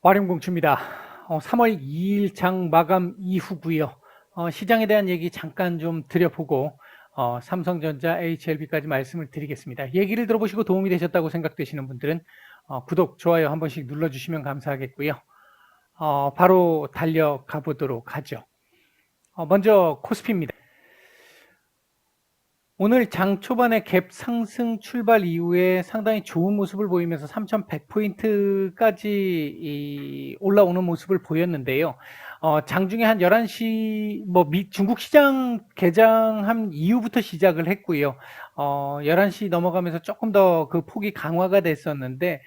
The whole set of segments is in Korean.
와룡공추입니다. 3월 2일 장 마감 이후고요. 시장에 대한 얘기 잠깐 좀 드려보고 삼성전자, HLB까지 말씀을 드리겠습니다. 얘기를 들어보시고 도움이 되셨다고 생각되시는 분들은 구독, 좋아요 한 번씩 눌러주시면 감사하겠고요. 바로 달려가 보도록 하죠. 먼저 코스피입니다. 오늘 장 초반에 갭 상승 출발 이후에 상당히 좋은 모습을 보이면서 3,100포인트까지 올라오는 모습을 보였는데요. 장중에 한 11시, 중국 시장 개장한 이후부터 시작을 했고요. 11시 넘어가면서 조금 더 그 폭이 강화가 됐었는데,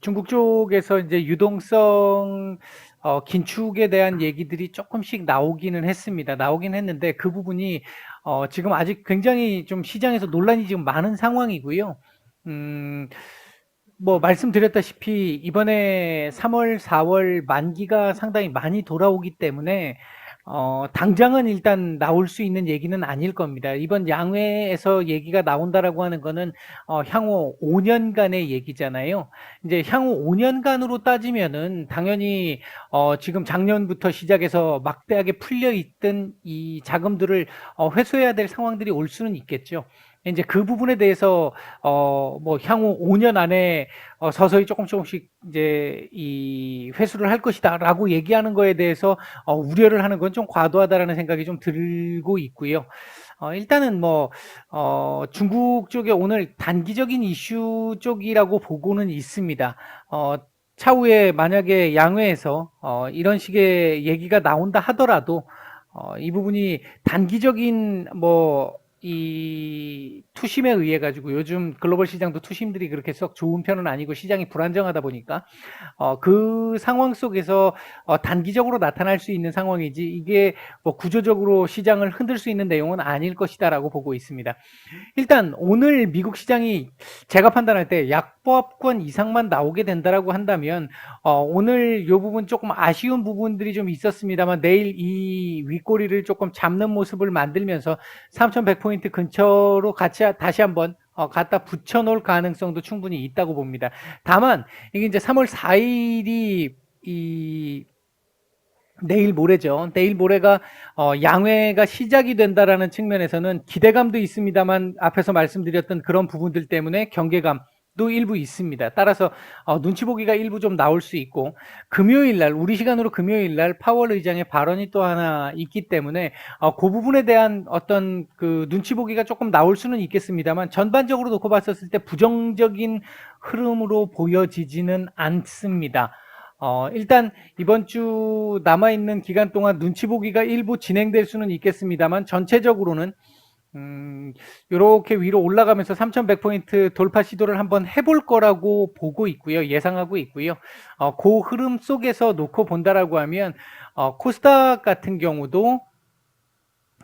중국 쪽에서 이제 유동성 긴축에 대한 얘기들이 조금씩 나오기는 했습니다. 나오긴 했는데 그 부분이 지금 아직 굉장히 좀 시장에서 논란이 지금 많은 상황이고요. 말씀드렸다시피 이번에 3월, 4월 만기가 상당히 많이 돌아오기 때문에 당장은 일단 나올 수 있는 얘기는 아닐 겁니다. 이번 양회에서 얘기가 나온다라고 하는 거는 향후 5년간의 얘기잖아요. 이제 향후 5년간으로 따지면은 당연히 지금 작년부터 시작해서 막대하게 풀려 있던 이 자금들을 회수해야 될 상황들이 올 수는 있겠죠. 이제 그 부분에 대해서 향후 5년 안에 서서히 조금씩 이제 이 회수를 할 것이다라고 얘기하는 거에 대해서 우려를 하는 건 좀 과도하다라는 생각이 좀 들고 있고요. 일단은 중국 쪽에 오늘 단기적인 이슈 쪽이라고 보고는 있습니다. 차후에 만약에 양회에서 이런 식의 얘기가 나온다 하더라도 이 부분이 단기적인 이 투심에 의해 가지고 요즘 글로벌 시장도 투심들이 그렇게 썩 좋은 편은 아니고 시장이 불안정하다 보니까 그 상황 속에서 단기적으로 나타날 수 있는 상황이지 이게 구조적으로 시장을 흔들 수 있는 내용은 아닐 것이다라고 보고 있습니다. 일단 오늘 미국 시장이 제가 판단할 때 약보합권 이상만 나오게 된다라고 한다면 오늘 이 부분 조금 아쉬운 부분들이 좀 있었습니다만 내일 이 윗꼬리를 조금 잡는 모습을 만들면서 3,100포인트 근처로 다시 한번 갖다 붙여놓을 가능성도 충분히 있다고 봅니다. 다만 이게 이제 3월 4일이 내일 모레죠. 내일 모레가 양회가 시작이 된다라는 측면에서는 기대감도 있습니다만 앞에서 말씀드렸던 그런 부분들 때문에 경계감도 일부 있습니다. 따라서 눈치 보기가 일부 좀 나올 수 있고 금요일 날 우리 시간으로 금요일 날 파월 의장의 발언이 또 하나 있기 때문에 그 부분에 대한 어떤 그 눈치 보기가 조금 나올 수는 있겠습니다만 전반적으로 놓고 봤었을 때 부정적인 흐름으로 보여지지는 않습니다. 일단 이번 주 남아있는 기간 동안 눈치 보기가 일부 진행될 수는 있겠습니다만 전체적으로는 이렇게 위로 올라가면서 3,100포인트 돌파 시도를 한번 해볼 거라고 보고 있고요. 예상하고 있고요. 그 흐름 속에서 놓고 본다라고 하면 코스닥 같은 경우도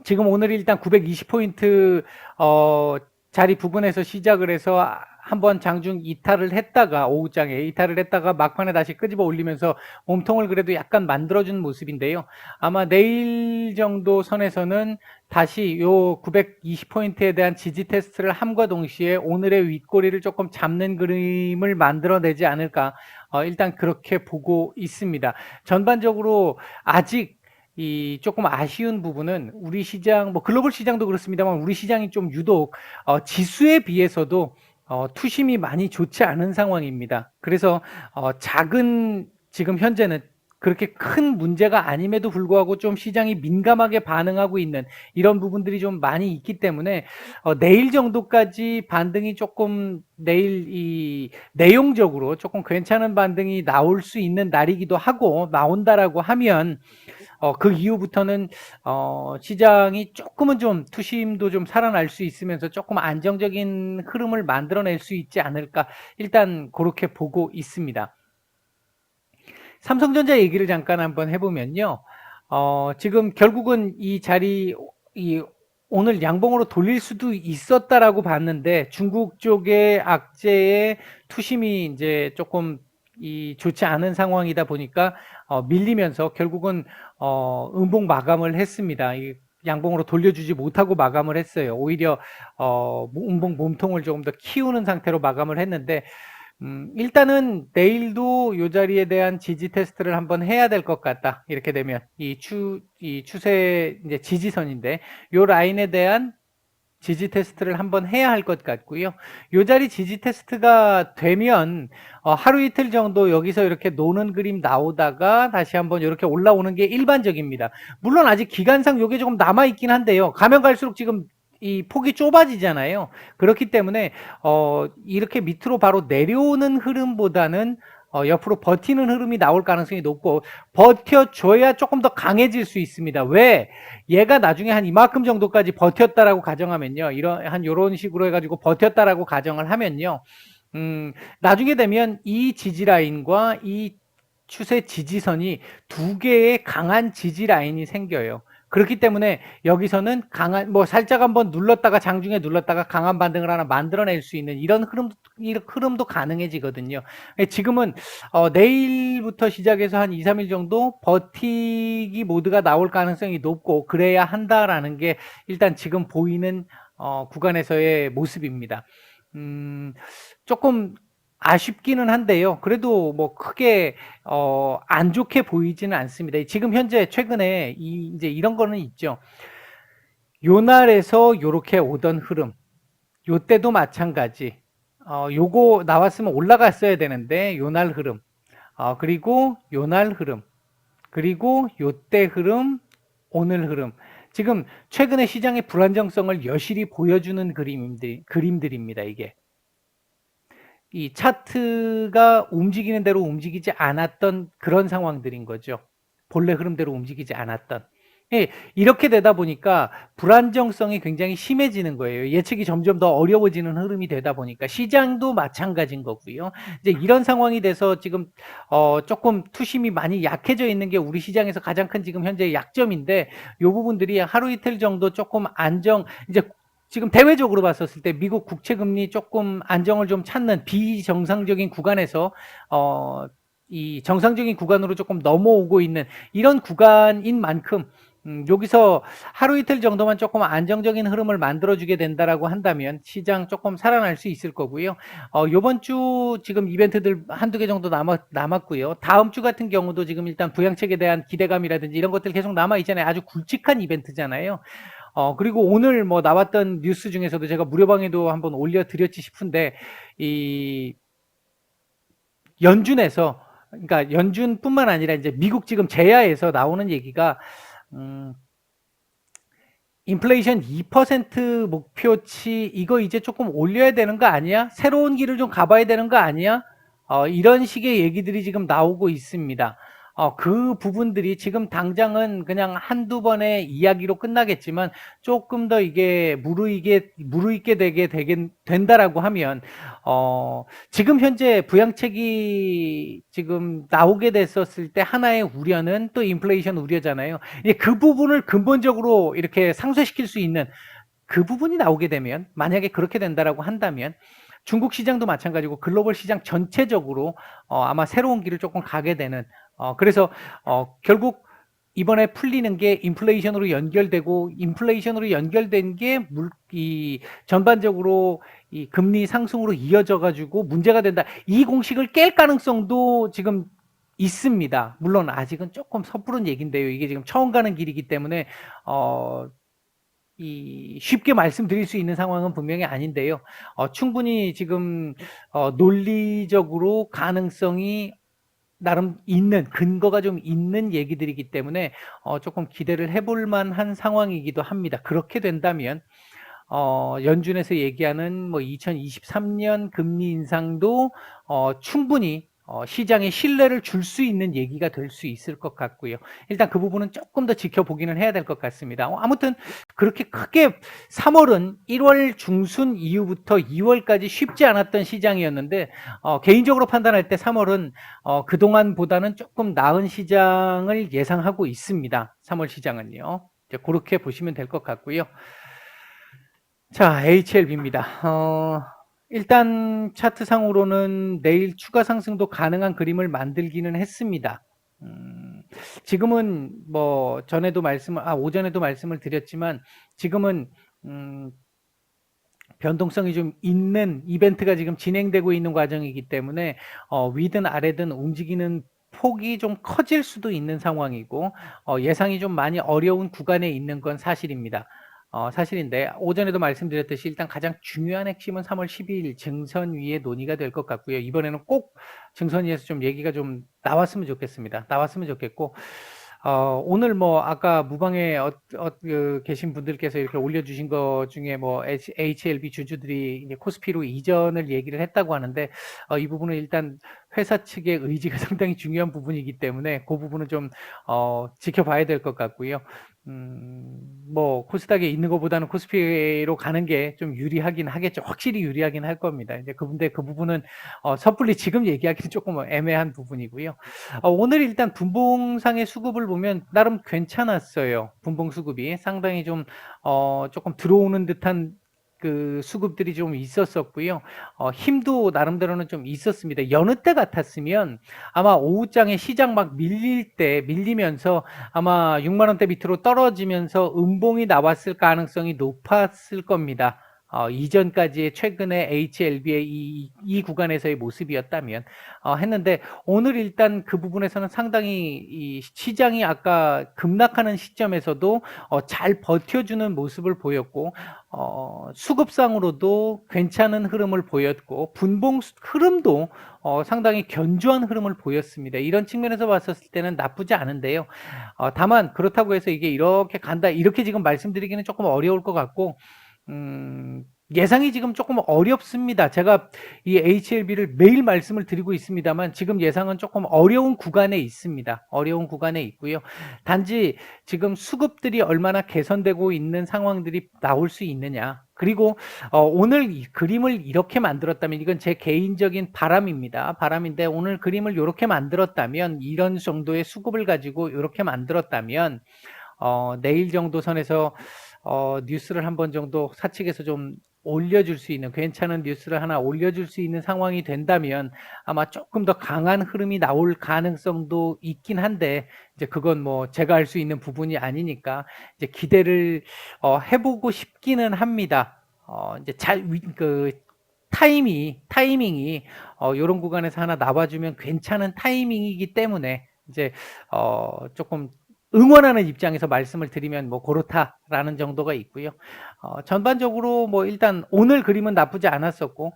지금 오늘 일단 920포인트 자리 부근에서 시작을 해서 한번 장중 이탈을 했다가 오후장에 이탈을 했다가 막판에 다시 끄집어 올리면서 몸통을 그래도 약간 만들어준 모습인데요. 아마 내일 정도 선에서는 다시 요 920포인트에 대한 지지 테스트를 함과 동시에 오늘의 윗꼬리를 조금 잡는 그림을 만들어내지 않을까 일단 그렇게 보고 있습니다. 전반적으로 아직 이 조금 아쉬운 부분은 우리 시장, 글로벌 시장도 그렇습니다만 우리 시장이 좀 유독 지수에 비해서도 투심이 많이 좋지 않은 상황입니다. 그래서 작은 지금 현재는 그렇게 큰 문제가 아님에도 불구하고 좀 시장이 민감하게 반응하고 있는 이런 부분들이 좀 많이 있기 때문에 내일 정도까지 반등이 조금 내일 이 내용적으로 조금 괜찮은 반등이 나올 수 있는 날이기도 하고 나온다라고 하면 그 이후부터는 시장이 조금은 좀 투심도 좀 살아날 수 있으면서 조금 안정적인 흐름을 만들어낼 수 있지 않을까 일단 그렇게 보고 있습니다. 삼성전자 얘기를 잠깐 한번 해보면요. 지금 결국은 이 자리 오늘 양봉으로 돌릴 수도 있었다라고 봤는데 중국 쪽의 악재의 투심이 이제 조금 좋지 않은 상황이다 보니까 밀리면서 결국은 음봉 마감을 했습니다. 양봉으로 돌려주지 못하고 마감을 했어요. 오히려 음봉 몸통을 조금 더 키우는 상태로 마감을 했는데 일단은 내일도 요 자리에 대한 지지 테스트를 한번 해야 될 것 같다. 이렇게 되면 이 추세 이제 지지선인데 요 라인에 대한 지지 테스트를 한번 해야 할 것 같고요. 요 자리 지지 테스트가 되면 하루 이틀 정도 여기서 이렇게 노는 그림 나오다가 다시 한번 이렇게 올라오는 게 일반적입니다. 물론 아직 기간상 요게 조금 남아 있긴 한데요. 가면 갈수록 지금 이 폭이 좁아지잖아요. 그렇기 때문에 이렇게 밑으로 바로 내려오는 흐름보다는 옆으로 버티는 흐름이 나올 가능성이 높고, 버텨줘야 조금 더 강해질 수 있습니다. 왜? 얘가 나중에 한 이만큼 정도까지 버텼다라고 가정하면요. 요런 식으로 해가지고 버텼다라고 가정을 하면요. 나중에 되면 이 지지 라인과 이 추세 지지선이 두 개의 강한 지지 라인이 생겨요. 그렇기 때문에 여기서는 강한, 살짝 한번 눌렀다가 장중에 눌렀다가 강한 반등을 하나 만들어낼 수 있는 이런 흐름도 가능해지거든요. 지금은 내일부터 시작해서 한 2, 3일 정도 버티기 모드가 나올 가능성이 높고 그래야 한다라는 게 일단 지금 보이는 구간에서의 모습입니다. 조금 아쉽기는 한데요. 그래도 뭐 크게 안 좋게 보이지는 않습니다. 지금 현재 최근에 이제 이런 거는 있죠. 요 날에서 요렇게 오던 흐름, 요 때도 마찬가지. 요거 나왔으면 올라갔어야 되는데 요 날 흐름, 그리고 요 날 흐름, 그리고 요 때 흐름, 오늘 흐름. 지금 최근에 시장의 불안정성을 여실히 보여주는 그림들입니다. 이게. 이 차트가 움직이는 대로 움직이지 않았던 그런 상황들인 거죠. 본래 흐름대로 움직이지 않았던. 예, 이렇게 되다 보니까 불안정성이 굉장히 심해지는 거예요. 예측이 점점 더 어려워지는 흐름이 되다 보니까 시장도 마찬가지인 거고요. 이제 이런 상황이 돼서 지금 조금 투심이 많이 약해져 있는 게 우리 시장에서 가장 큰 지금 현재 약점인데, 요 부분들이 하루 이틀 정도 조금 이제 지금 대외적으로 봤었을 때 미국 국채 금리 조금 안정을 좀 찾는 비정상적인 구간에서 이 정상적인 구간으로 조금 넘어오고 있는 이런 구간인 만큼, 여기서 하루 이틀 정도만 조금 안정적인 흐름을 만들어주게 된다라고 한다면 시장 조금 살아날 수 있을 거고요. 요번 주 지금 이벤트들 한두 개 정도 남았고요. 다음 주 같은 경우도 지금 일단 부양책에 대한 기대감이라든지 이런 것들 계속 남아 있잖아요. 아주 굵직한 이벤트잖아요. 그리고 오늘 뭐 나왔던 뉴스 중에서도 제가 무료방에도 한번 올려드렸지 싶은데, 이 연준에서, 그러니까 연준뿐만 아니라 이제 미국 지금 재야에서 나오는 얘기가, 인플레이션 2% 목표치 이거 이제 조금 올려야 되는 거 아니야? 새로운 길을 좀 가봐야 되는 거 아니야? 이런 식의 얘기들이 지금 나오고 있습니다. 그 부분들이 지금 당장은 그냥 한두 번의 이야기로 끝나겠지만 조금 더 이게 무르익게 된다라고 하면, 지금 현재 부양책이 지금 나오게 됐었을 때 하나의 우려는 또 인플레이션 우려잖아요. 그 부분을 근본적으로 이렇게 상쇄시킬 수 있는 그 부분이 나오게 되면, 만약에 그렇게 된다라고 한다면 중국 시장도 마찬가지고 글로벌 시장 전체적으로 아마 새로운 길을 조금 가게 되는, 그래서 결국 이번에 풀리는 게 인플레이션으로 연결되고, 인플레이션으로 연결된 게 이 전반적으로 이 금리 상승으로 이어져 가지고 문제가 된다. 이 공식을 깰 가능성도 지금 있습니다. 물론 아직은 조금 섣부른 얘기인데요. 이게 지금 처음 가는 길이기 때문에 쉽게 말씀드릴 수 있는 상황은 분명히 아닌데요. 충분히 지금 논리적으로 가능성이 나름 있는, 근거가 좀 있는 얘기들이기 때문에 조금 기대를 해볼 만한 상황이기도 합니다. 그렇게 된다면 연준에서 얘기하는 뭐 2023년 금리 인상도 충분히 시장에 신뢰를 줄 수 있는 얘기가 될 수 있을 것 같고요. 일단 그 부분은 조금 더 지켜보기는 해야 될 것 같습니다. 아무튼 그렇게 크게 3월은 1월 중순 이후부터 2월까지 쉽지 않았던 시장이었는데, 개인적으로 판단할 때 3월은 그동안보다는 조금 나은 시장을 예상하고 있습니다. 3월 시장은요. 이제 그렇게 보시면 될 것 같고요. 자, HLB입니다. 일단 차트상으로는 내일 추가 상승도 가능한 그림을 만들기는 했습니다. 지금은 뭐 오전에도 말씀을 드렸지만 지금은 변동성이 좀 있는 이벤트가 지금 진행되고 있는 과정이기 때문에 위든 아래든 움직이는 폭이 좀 커질 수도 있는 상황이고 예상이 좀 많이 어려운 구간에 있는 건 사실입니다. 사실인데 오전에도 말씀드렸듯이 일단 가장 중요한 핵심은 3월 12일 증선위의 논의가 될 것 같고요. 이번에는 꼭 증선위에서 좀 얘기가 좀 나왔으면 좋겠습니다. 나왔으면 좋겠고 오늘 뭐 아까 무방에 계신 분들께서 이렇게 올려주신 것 중에 뭐 HLB 주주들이 이제 코스피로 이전을 얘기를 했다고 하는데 이 부분은 일단 회사 측의 의지가 상당히 중요한 부분이기 때문에 그 부분은 좀 지켜봐야 될 것 같고요. 뭐 코스닥에 있는 것보다는 코스피로 가는 게 좀 유리하긴 하겠죠. 확실히 유리하긴 할 겁니다. 이제 근데 그 부분은 섣불리 지금 얘기하기는 조금 애매한 부분이고요. 오늘 일단 분봉상의 수급을 보면 나름 괜찮았어요. 분봉 수급이 상당히 좀 조금 들어오는 듯한 그 수급들이 좀 있었었고요. 힘도 나름대로는 좀 있었습니다. 여느 때 같았으면 아마 오후장에 시장 막 밀리면서 아마 6만 원대 밑으로 떨어지면서 음봉이 나왔을 가능성이 높았을 겁니다. 이전까지의 최근에 HLB의 이 구간에서의 모습이었다면 했는데 오늘 일단 그 부분에서는 상당히 이 시장이 아까 급락하는 시점에서도 잘 버텨주는 모습을 보였고 수급상으로도 괜찮은 흐름을 보였고 분봉 흐름도 상당히 견조한 흐름을 보였습니다. 이런 측면에서 봤었을 때는 나쁘지 않은데요. 다만 그렇다고 해서 이게 이렇게 간다 이렇게 지금 말씀드리기는 조금 어려울 것 같고 예상이 지금 조금 어렵습니다. 제가 이 HLB를 매일 말씀을 드리고 있습니다만 지금 예상은 조금 어려운 구간에 있습니다. 어려운 구간에 있고요. 단지 지금 수급들이 얼마나 개선되고 있는 상황들이 나올 수 있느냐. 그리고 오늘 이 그림을 이렇게 만들었다면 이건 제 개인적인 바람입니다. 바람인데 오늘 그림을 이렇게 만들었다면 이런 정도의 수급을 가지고 이렇게 만들었다면 내일 정도 선에서 뉴스를 한 번 정도 사측에서 좀 올려줄 수 있는 괜찮은 뉴스를 하나 올려줄 수 있는 상황이 된다면 아마 조금 더 강한 흐름이 나올 가능성도 있긴 한데 이제 그건 뭐 제가 할 수 있는 부분이 아니니까 이제 기대를 해보고 싶기는 합니다. 이제 그 타이밍이 이런 구간에서 하나 나와주면 괜찮은 타이밍이기 때문에 이제 조금 응원하는 입장에서 말씀을 드리면 뭐 그렇다라는 정도가 있고요. 전반적으로 뭐 일단 오늘 그림은 나쁘지 않았었고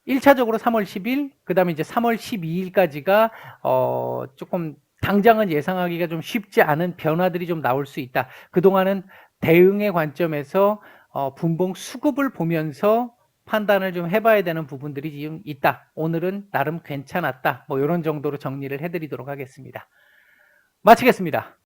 1차적으로 3월 10일 그다음에 이제 3월 12일까지가 조금 당장은 예상하기가 좀 쉽지 않은 변화들이 좀 나올 수 있다. 그동안은 대응의 관점에서 분봉 수급을 보면서 판단을 좀 해봐야 되는 부분들이 지금 있다. 오늘은 나름 괜찮았다. 뭐 이런 정도로 정리를 해드리도록 하겠습니다. 마치겠습니다.